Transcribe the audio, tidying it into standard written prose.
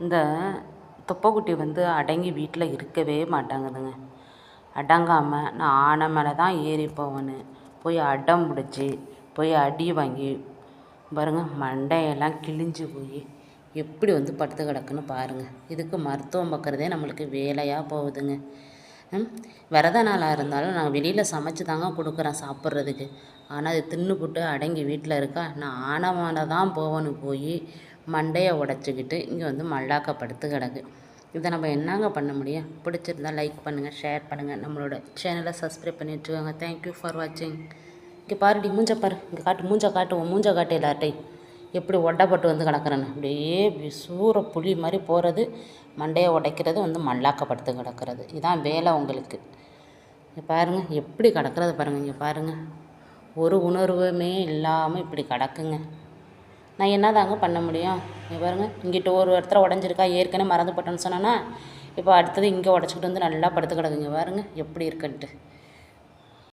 இந்த தொப்பைக்குட்டி வந்து அடங்கி வீட்டில் இருக்கவே மாட்டாங்குதுங்க. அடங்காமல் நான் ஆனை மேலே தான் ஏறி போவேன்னு போய் அடம் பிடிச்சி போய் அடி வாங்கி பாருங்கள், மண்டையெல்லாம் கிழிஞ்சு போய் எப்படி வந்து படுத்து கிடக்குன்னு பாருங்கள். இதுக்கு மருத்துவம் பார்க்குறதே நம்மளுக்கு வேலையாக போகுதுங்க. விரத நாளாக இருந்தாலும் நான் வெளியில் சமைச்சு தாங்க கொடுக்குறேன் சாப்பிட்றதுக்கு. ஆனால் அது தின்னுபுட்டு அடங்கி வீட்டில் இருக்கா. நான் ஆனை மேலே தான் போவேன்னு போய் மண்டையை உடச்சிக்கிட்டு இங்கே வந்து மல்லாக்கப்படுத்து கிடக்கு. இதை நம்ம என்னங்க பண்ண முடியும்? பிடிச்சிருந்தா லைக் பண்ணுங்கள், ஷேர் பண்ணுங்கள், நம்மளோட சேனலை சப்ஸ்கிரைப் பண்ணி வச்சுக்கோங்க. தேங்க்யூ ஃபார் வாட்சிங். இங்கே பாருடி, மூஞ்ச பாரு, இங்கே காட்டு, மூஞ்ச காட்டுவோம், மூஞ்ச காட்டு எல்லார்ட்டையும் எப்படி ஒட்டப்பட்டு வந்து கிடக்குறேன்னு. அப்படியே சூற புலி மாதிரி போகிறது, மண்டையை உடைக்கிறது, வந்து மல்லாக்கப்படுத்து கிடக்கிறது. இதான் வேலை உங்களுக்கு. இங்கே பாருங்கள் எப்படி கிடக்கிறது பாருங்கள். இங்கே பாருங்கள், ஒரு உணர்வுமே இல்லாமல் இப்படி கிடக்குங்க. நான் என்ன தாங்க பண்ண முடியும்? இங்கே பாருங்கள், இங்கிட்ட ஒரு இடத்துல உடஞ்சிருக்கா, ஏற்கனவே மறந்து போட்டேன்னு சொன்னேன்னா இப்போ அடுத்தது இங்கே உடச்சிக்கிட்டு வந்து நல்லா படுத்து கிடக்குங்க. பாருங்கள் எப்படி இருக்குன்ட்டு.